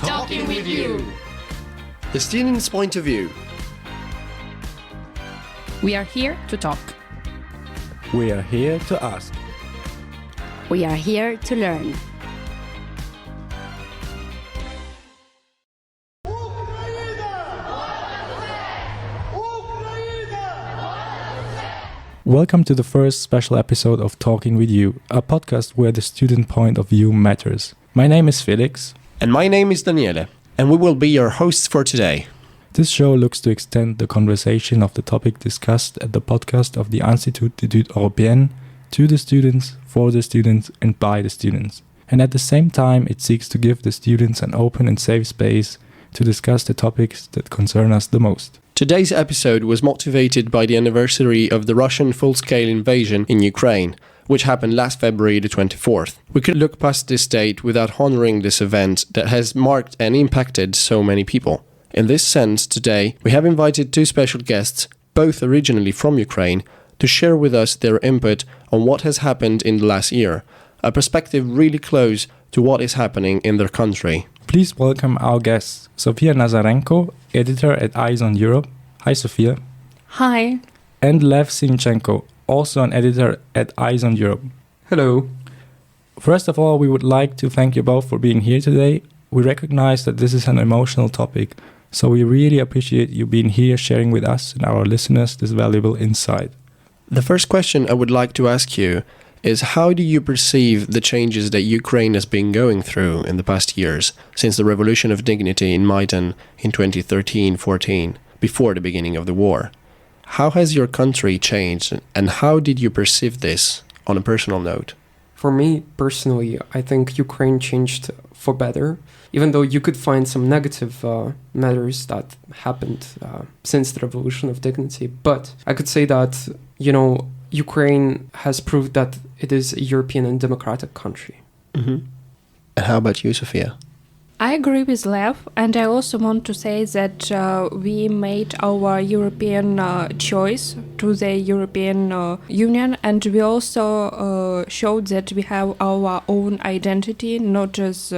Talking with you. The student's point of view. We are here to talk. We are here to ask. We are here to learn. Welcome to the first special episode of Talking with You, a podcast where the student point of view matters. My name is Felix. And my name is Daniele, and we will be your hosts for today. This show looks to extend the conversation of the topic discussed at the podcast of the Institut d'études européennes to the students, for the students, and by the students. And at the same time, it seeks to give the students an open and safe space to discuss the topics that concern us the most. Today's episode was motivated by the anniversary of the Russian full-scale invasion in Ukraine, which happened last February the 24th. We could look past this date without honoring this event that has marked and impacted so many people. In this sense, today, we have invited two special guests, both originally from Ukraine, to share with us their input on what has happened in the last year, a perspective really close to what is happening in their country. Please welcome our guests, Sofia Nazarenko, editor at Eyes on Europe. Hi, Sofia. Hi. And Zinchenko, also an editor at Eyes on Europe. Hello. First of all, we would like to thank you both for being here today. We recognize that this is an emotional topic, so we really appreciate you being here sharing with us and our listeners this valuable insight. The first question I would like to ask you is, how do you perceive the changes that Ukraine has been going through in the past years, since the Revolution of Dignity in Maidan in 2013-14, before the beginning of the war? How has your country changed, and how did you perceive this on a personal note? For me, personally, I think Ukraine changed for better, even though you could find some negative matters that happened since the Revolution of Dignity. But I could say that, Ukraine has proved that it is a European and democratic country. Mm-hmm. And how about you, Sofia? I agree with Lev, and I also want to say that we made our European choice to the European Union, and we also showed that we have our own identity, not as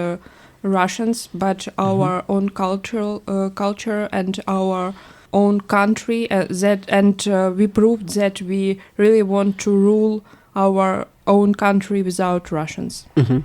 Russians, but our own culture and our own country. We proved that we really want to rule our own country without Russians. Mm-hmm.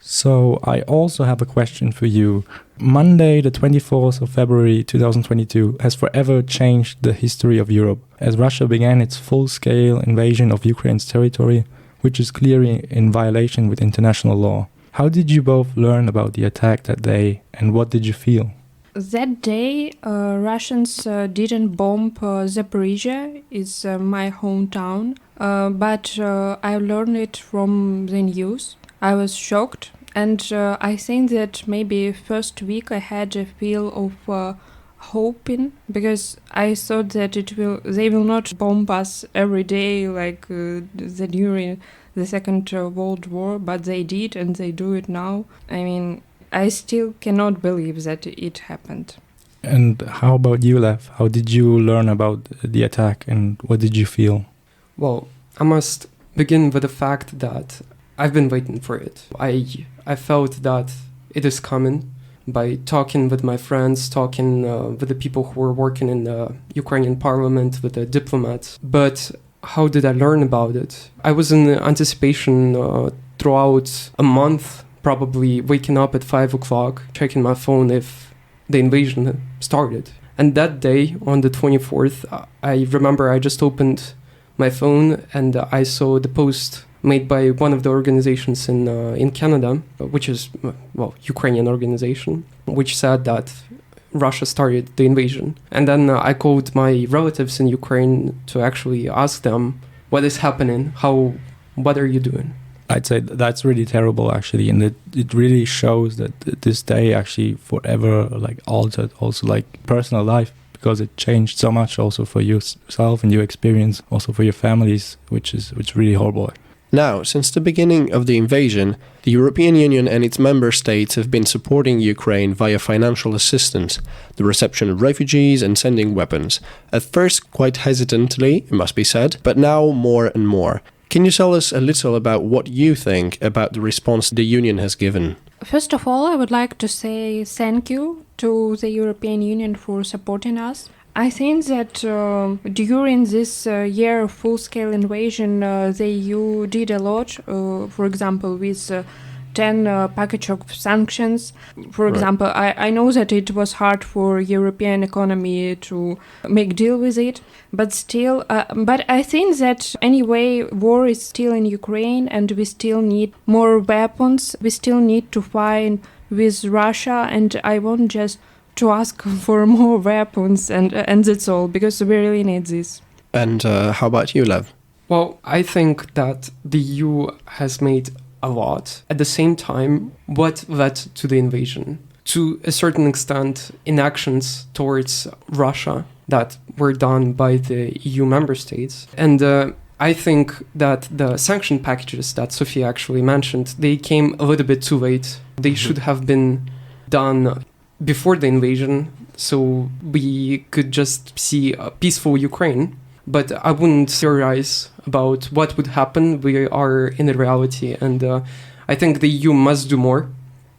So I also have a question for you. Monday, the 24th of February 2022 has forever changed the history of Europe, as Russia began its full-scale invasion of Ukraine's territory, which is clearly in violation with international law. How did you both learn about the attack that day, and what did you feel? That day, Russians didn't bomb Zaporizhia, it's my hometown, but I learned it from the news. I was shocked, and I think that maybe first week I had a feel of hoping, because I thought that they will not bomb us every day like during the Second World War, but they did, and they do it now. I mean, I still cannot believe that it happened. And how about you, Lev? How did you learn about the attack, and what did you feel? Well, I must begin with the fact that I've been waiting for it. I felt that it is coming by talking with my friends, talking with the people who were working in the Ukrainian parliament, with the diplomats. But how did I learn about it? I was in anticipation throughout a month, probably waking up at 5 o'clock, checking my phone if the invasion started. And that day, on the 24th, I remember I just opened my phone and I saw the post made by one of the organizations in Canada, which is, Ukrainian organization, which said that Russia started the invasion. And then I called my relatives in Ukraine to actually ask them, what is happening? What are you doing? I'd say that's really terrible, actually, and it really shows that this day actually forever altered also personal life, because it changed so much also for yourself and your experience, also for your families, which is really horrible. Now, since the beginning of the invasion, the European Union and its member states have been supporting Ukraine via financial assistance, the reception of refugees and sending weapons. At first quite hesitantly, it must be said, but now more and more. Can you tell us a little about what you think about the response the Union has given? First of all, I would like to say thank you to the European Union for supporting us. I think that during this year of full-scale invasion, the EU did a lot, for example, with 10 package of sanctions. For example, I know that it was hard for European economy to make deal with it, but still, but I think that anyway, war is still in Ukraine and we still need more weapons. We still need to fight with Russia, and I want just to ask for more weapons, and that's all, because we really need this. And how about you, Lev? Well, I think that the EU has made a lot. At the same time, what led to the invasion? To a certain extent, inactions towards Russia that were done by the EU member states. And I think that the sanction packages that Sofia actually mentioned, they came a little bit too late. They should have been done before the invasion, so we could just see a peaceful Ukraine. But I wouldn't theorize about what would happen. We are in a reality, and I think the EU must do more,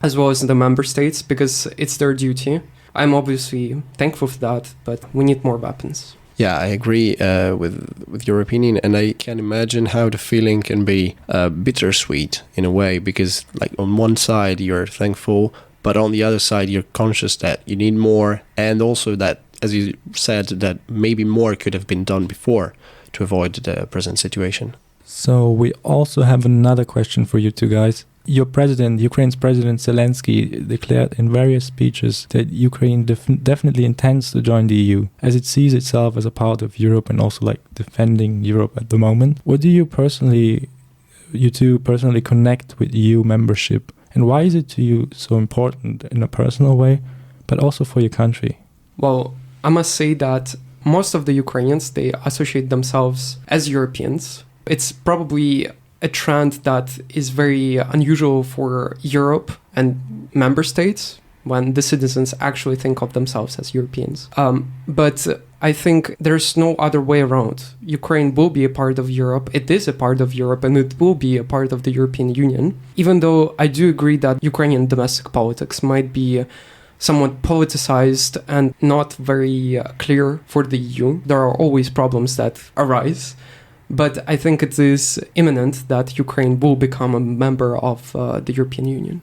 as well as the member states, because it's their duty. I'm obviously thankful for that, but we need more weapons. Yeah, I agree with your opinion, and I can imagine how the feeling can be bittersweet in a way, because like on one side you're thankful, but on the other side you're conscious that you need more, and also that, as you said, that maybe more could have been done before to avoid the present situation. So we also have another question for you two guys. Your president, Ukraine's President Zelensky, declared in various speeches that Ukraine definitely intends to join the EU, as it sees itself as a part of Europe and also like defending Europe at the moment. What do you two personally connect with EU membership, and why is it to you so important in a personal way, but also for your country? Well, I must say that most of the Ukrainians, they associate themselves as Europeans. It's probably a trend that is very unusual for Europe and member states when the citizens actually think of themselves as Europeans. But I think there's no other way around. Ukraine will be a part of Europe. It is a part of Europe, and it will be a part of the European Union. Even though I do agree that Ukrainian domestic politics might be somewhat politicized and not very clear for the EU. There are always problems that arise. But I think it is imminent that Ukraine will become a member of the European Union.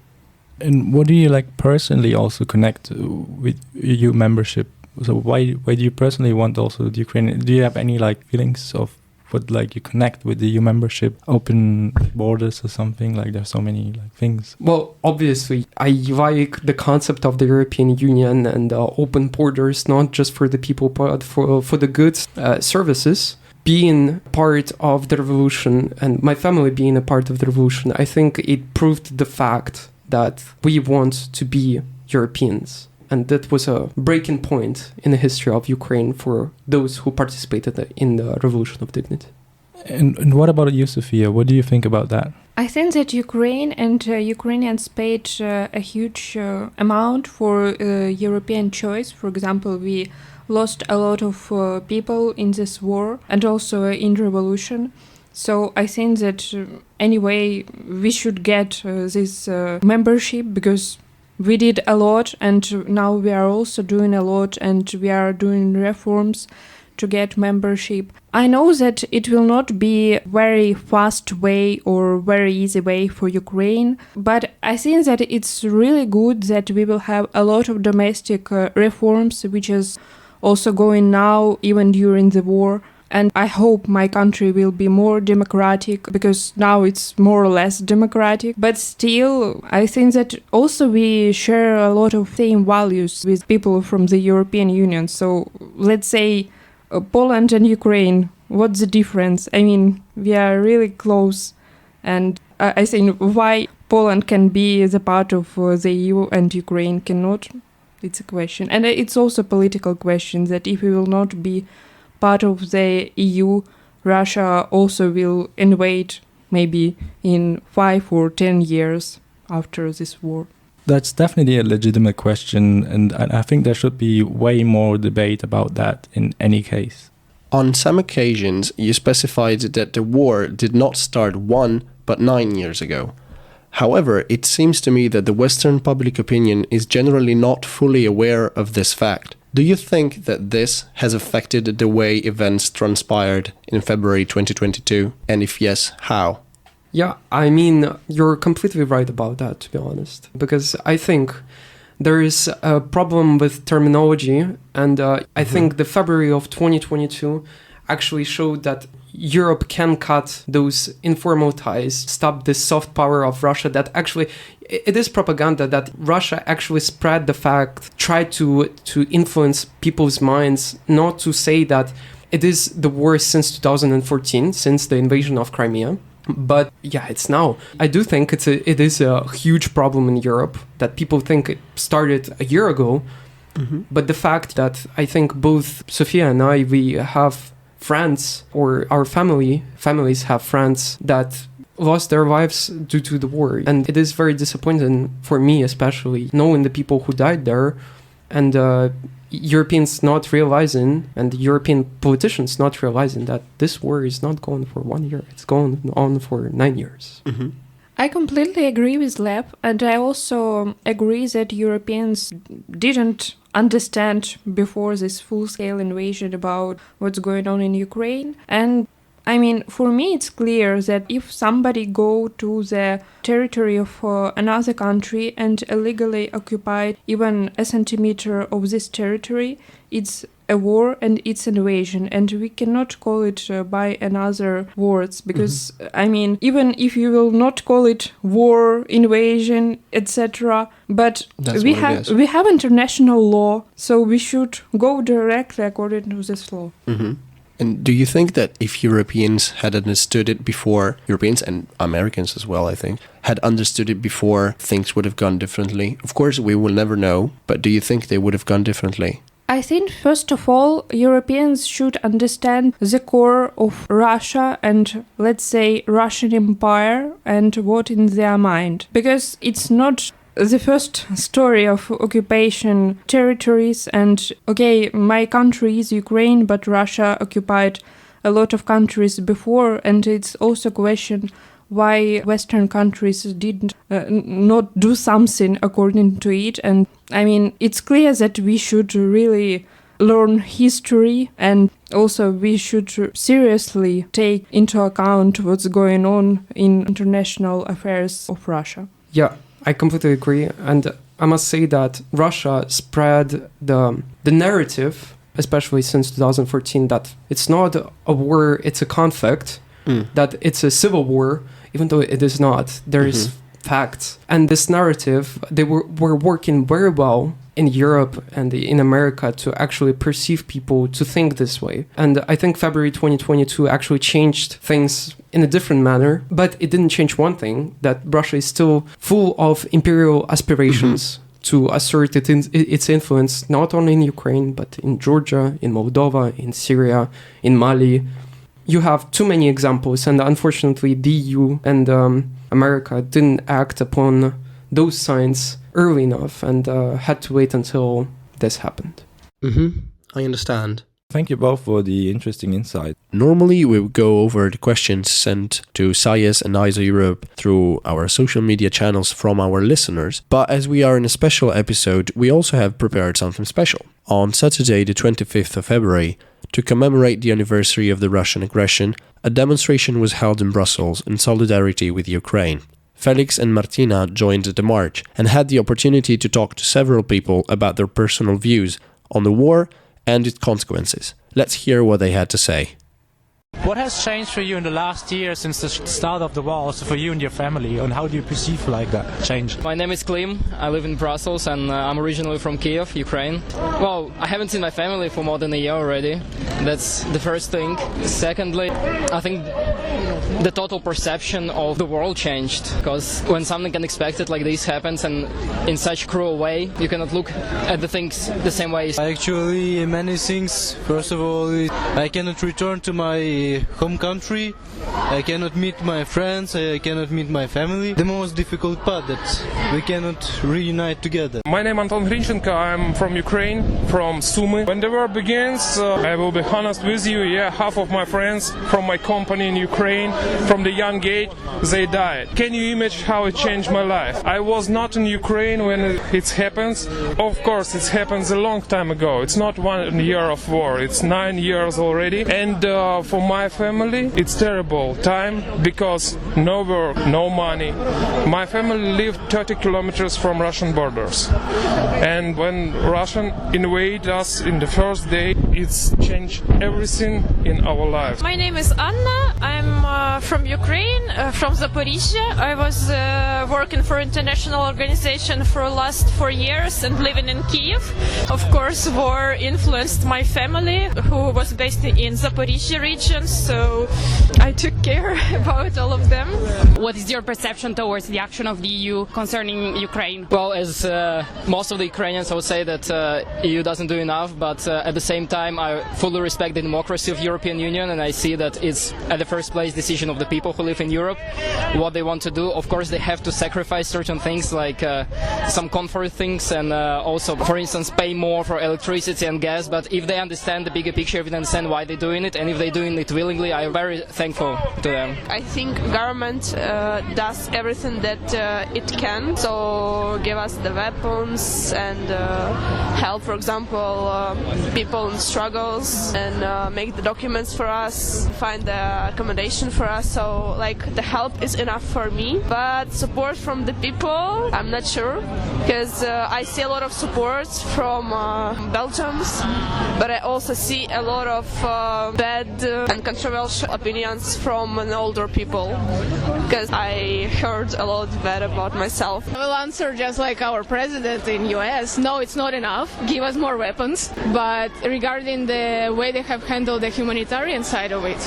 And what do you like personally also connect with EU membership? So why do you personally want also the Ukraine? Do you have any like feelings of what like you connect with the EU membership? Open borders or something? Like there's so many like things. Well, obviously, I like the concept of the European Union and open borders, not just for the people, but for the goods, services. Being part of the revolution and my family being a part of the revolution, I think it proved the fact that we want to be Europeans. And that was a breaking point in the history of Ukraine for those who participated in the Revolution of Dignity. And what about you, Sofia? What do you think about that? I think that Ukraine and Ukrainians paid a huge amount for European choice. For example, we lost a lot of people in this war and also in revolution. So I think that anyway, we should get this membership because we did a lot, and now we are also doing a lot, and we are doing reforms to get membership. I know that it will not be very fast way or very easy way for Ukraine, but I think that it's really good that we will have a lot of domestic reforms, which is also going now, even during the war. And I hope my country will be more democratic, because now it's more or less democratic. But still, I think that also we share a lot of same values with people from the European Union. So let's say Poland and Ukraine, what's the difference? I mean, we are really close. And I think why Poland can be the part of the EU and Ukraine cannot, it's a question. And it's also a political question that if we will not be part of the EU, Russia also will invade maybe in 5 or 10 years after this war. That's definitely a legitimate question, and I think there should be way more debate about that in any case. On some occasions, you specified that the war did not start 1 but 9 years ago. However, it seems to me that the Western public opinion is generally not fully aware of this fact. Do you think that this has affected the way events transpired in February 2022? And if yes, how? Yeah, I mean, you're completely right about that, to be honest. Because I think there is a problem with terminology, and I think the February of 2022 actually showed that Europe can cut those informal ties, stop this soft power of Russia that actually, it is propaganda that Russia actually spread the fact, tried to influence people's minds, not to say that it is the worst since 2014, since the invasion of Crimea. But yeah, it's now. I do think it is a huge problem in Europe that people think it started a year ago. But the fact that I think both Sofia and I, we have friends, or our families have friends that lost their lives due to the war. And it is very disappointing for me, especially knowing the people who died there, and Europeans not realizing, and European politicians not realizing that this war is not going for 1 year, it's going on for 9 years. I completely agree with Leb, and I also agree that Europeans didn't understand before this full-scale invasion about what's going on in Ukraine. And I mean, for me, it's clear that if somebody go to the territory of another country and illegally occupy even a centimeter of this territory, it's a war and it's an invasion, and we cannot call it by another words, because I mean, even if you will not call it war, invasion, etc., but we have international law, so we should go directly according to this law. And do you think that if Europeans had understood it before, Europeans and Americans as well, I think, had understood it before, things would have gone differently? Of course, we will never know, but do you think they would have gone differently? I think, first of all, Europeans should understand the core of Russia and, let's say, Russian Empire and what in their mind. Because it's not the first story of occupation territories, and okay, my country is Ukraine, but Russia occupied a lot of countries before, and it's also a question why Western countries did not do something according to it. And I mean, it's clear that we should really learn history, and also we should seriously take into account what's going on in international affairs of Russia. Yeah, I completely agree, and I must say that Russia spread the narrative, especially since 2014, that it's not a war, it's a conflict, that it's a civil war, even though it is not. There is facts. And this narrative, they were working very well in Europe and in America to actually perceive people to think this way. And I think February 2022 actually changed things in a different manner, but it didn't change one thing, that Russia is still full of imperial aspirations to assert its influence not only in Ukraine, but in Georgia, in Moldova, in Syria, in Mali. You have too many examples, and unfortunately the EU and America didn't act upon those signs early enough, and had to wait until this happened. I understand. Thank you both for the interesting insight. Normally, we would go over the questions sent to SAIS and ISO Europe through our social media channels from our listeners, but as we are in a special episode, we also have prepared something special. On Saturday, the 25th of February, to commemorate the anniversary of the Russian aggression, a demonstration was held in Brussels in solidarity with Ukraine. Felix and Martina joined the march and had the opportunity to talk to several people about their personal views on the war and its consequences. Let's hear what they had to say. What has changed for you in the last year since the start of the war, also for you and your family, and how do you perceive like that change? My name is Klim, I live in Brussels, and I'm originally from Kiev, Ukraine. Well, I haven't seen my family for more than a year already. That's the first thing. Secondly, I think the total perception of the world changed. Because when something unexpected like this happens and in such cruel way, you cannot look at the things the same way. Actually, many things. First of all, I cannot return to my home country. I cannot meet my friends. I cannot meet my family. The most difficult part that we cannot reunite together. My name is Anton Zinchenko. I'm from Ukraine, from Sumy. When the war begins, I will be honest with you. Yeah, half of my friends from my company in Ukraine, from the young age, they died. Can you imagine how it changed my life? I was not in Ukraine when it happens. Of course, it happens a long time ago. It's not 1 year of war. It's 9 years already. And for my family, it's terrible time because no work, no money. My family lived 30 kilometers from Russian borders. And when Russian invade us in the first day, it's changed everything in our lives. My name is Anna. I'm from Ukraine, from Zaporizhia. I was working for international organization for the last 4 years and living in Kiev. Of course, war influenced my family, who was based in Zaporizhia region, so I took care about all of them. What is your perception towards the action of the EU concerning Ukraine? Well, as most of the Ukrainians, I would say that EU doesn't do enough, but at the same time, I fully respect the democracy of European Union, and I see that it's at the first place decision of the people who live in Europe, what they want to do. Of course, they have to sacrifice certain things like some comfort things and also, for instance, pay more for electricity and gas, but if they understand the bigger picture, if they understand why they're doing it, and if they're doing it willingly, I'm very thankful to them. I think government does everything that it can, so give us the weapons and help, for example, people in struggles and make the documents for us, find the accommodation for us, so like the help is enough for me, but support from the people, I'm not sure, because I see a lot of support from Belgians, but I also see a lot of bad and controversial opinions from older people, because I heard a lot bad about myself. I will answer just like our president in US. No, it's not enough. Give us more weapons. But regarding the way they have handled the humanitarian side of it,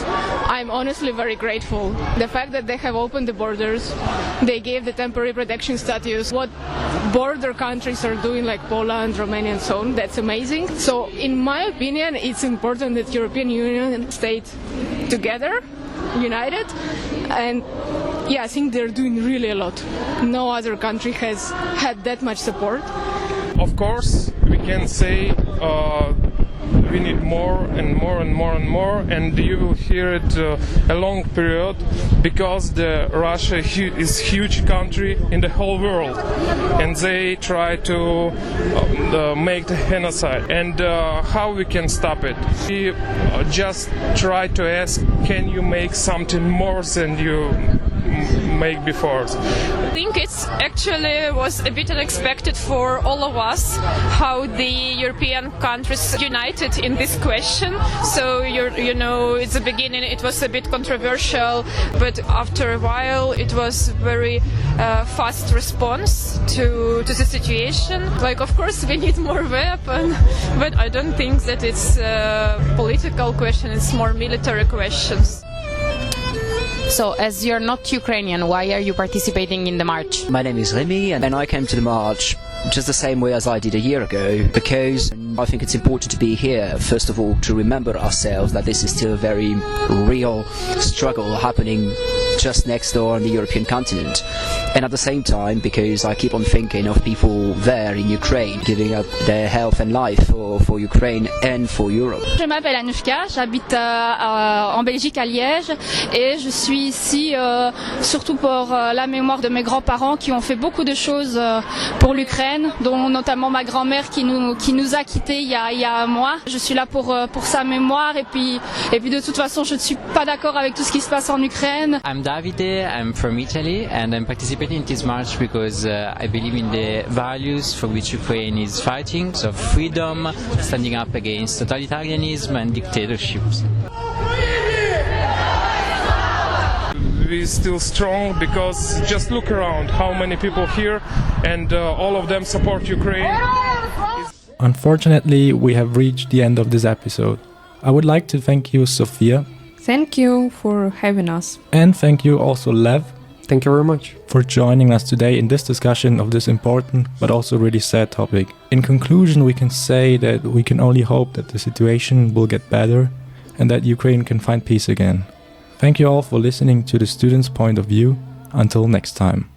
I'm honestly very grateful. The fact that they have opened the borders, they gave the temporary protection status, what border countries are doing like Poland, Romania and so on, that's amazing. So in my opinion, it's important that European Union stayed together, united, and yeah, I think they're doing really a lot. No other country has had that much support. Of course, we can say we need more and more and more and more, and you will hear it a long period, because Russia is huge country in the whole world, and they try to make the genocide. And how we can stop it? We just try to ask, can you make something more than you make before? I think it's actually was a bit unexpected for all of us how the European countries united in this question. So you know, at the beginning it was a bit controversial, but after a while it was very fast response to the situation. Like, of course we need more weapons, but I don't think that it's a political question, it's more military questions. So, as you're not Ukrainian, why are you participating in the march? My name is Remy, and I came to the march just the same way as I did a year ago, because I think it's important to be here, first of all, to remember ourselves that this is still a very real struggle happening just next door on the European continent. And at the same time, because I keep on thinking of people there in Ukraine giving up their health and life for Ukraine and for Europe. Je m'appelle Anushka, j'habite en Belgique à Liège et je suis ici surtout pour la mémoire de mes grands-parents qui ont fait beaucoup de choses pour l'Ukraine, dont notamment ma grand-mère qui nous a quittés il y a un mois. Je suis là pour sa mémoire et puis de toute façon je ne suis pas d'accord avec tout ce qui se passe en Ukraine. I'm Davide, I'm from Italy, and I'm participating in this march because I believe in the values for which Ukraine is fighting, so freedom, standing up against totalitarianism and dictatorships. We're still strong because just look around how many people here, and all of them support Ukraine. Unfortunately, we have reached the end of this episode. I would like to thank you, Sofia. Thank you for having us. And thank you also, Lev. Thank you very much for joining us today in this discussion of this important but also really sad topic. In conclusion, we can say that we can only hope that the situation will get better and that Ukraine can find peace again. Thank you all for listening to the students' point of view. Until next time.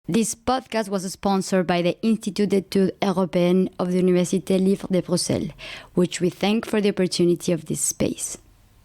This podcast was sponsored by the Institut d'études européennes of the Université libre de Bruxelles, which we thank for the opportunity of this space.